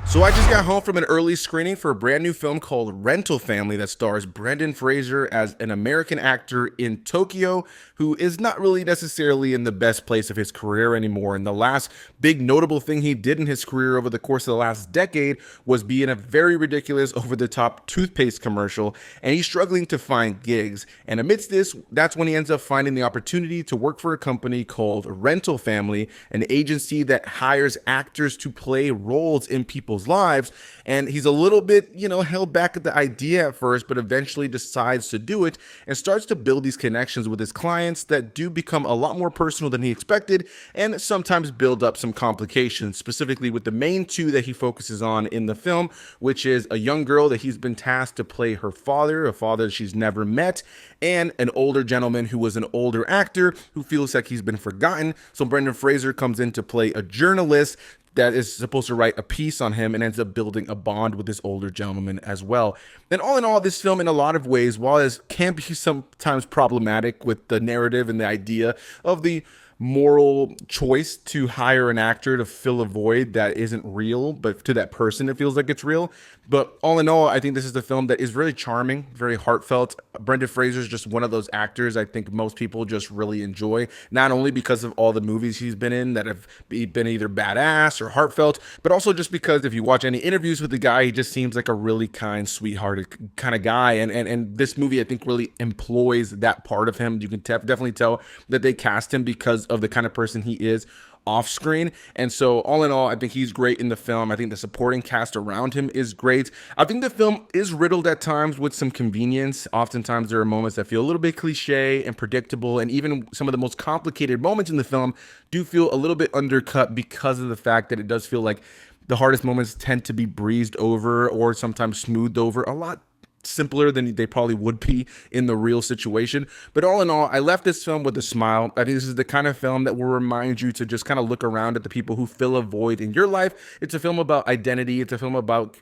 So I just got home from an early screening for a brand new film called Rental Family that stars Brendan Fraser as an American actor in Tokyo who is not really necessarily in the best place of his career anymore. And the last big notable thing he did in his career over the course of the last decade was be in a very ridiculous over-the-top toothpaste commercial, and he's struggling to find gigs. And amidst this, that's when he ends up finding the opportunity to work for a company called Rental Family, an agency that hires actors to play roles in people's lives. And he's a little bit, held back at the idea at first, but eventually decides to do it and starts to build these connections with his clients that do become a lot more personal than he expected, and sometimes build up some complications, specifically with the main two that he focuses on in the film, which is a young girl that he's been tasked to play her father, a father she's never met, and an older gentleman who was an older actor who feels like he's been forgotten. So Brendan Fraser comes in to play a journalist that is supposed to write a piece on him and ends up building a bond with this older gentleman as well. And all in all, this film in a lot of ways, while it can be sometimes problematic with the narrative and the idea of the moral choice to hire an actor to fill a void that isn't real, but to that person it feels like it's real. But all in all, I think this is a film that is really charming, very heartfelt. Brendan Fraser is just one of those actors I think most people just really enjoy, not only because of all the movies he's been in that have been either badass or heartfelt, but also just because if you watch any interviews with the guy, he just seems like a really kind, sweethearted kind of guy. And this movie, I think, really employs that part of him. You can definitely tell that they cast him because of the kind of person he is off screen. And so all in all, I think he's great in the film. I think the supporting cast around him is great. I think the film is riddled at times with some convenience. Oftentimes there are moments that feel a little bit cliche and predictable, and even some of the most complicated moments in the film do feel a little bit undercut because of the fact that it does feel like the hardest moments tend to be breezed over or sometimes smoothed over a lot simpler than they probably would be in the real situation. But all in all, I left this film with a smile. I think this is the kind of film that will remind you to just kind of look around at the people who fill a void in your life. It's a film about identity. It's a film about,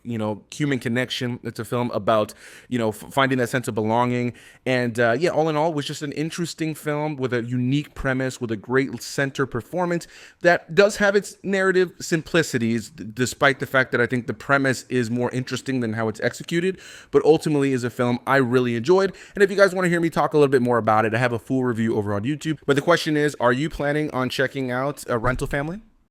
human connection. It's a film about, finding that sense of belonging. And all in all, it was just an interesting film with a unique premise, with a great center performance that does have its narrative simplicities, despite the fact that I think the premise is more interesting than how it's executed. But ultimately is a film I really enjoyed. And if you guys want to hear me talk a little bit more about it, I have a full review over on YouTube. But the question is, are you planning on checking out A Rental Family?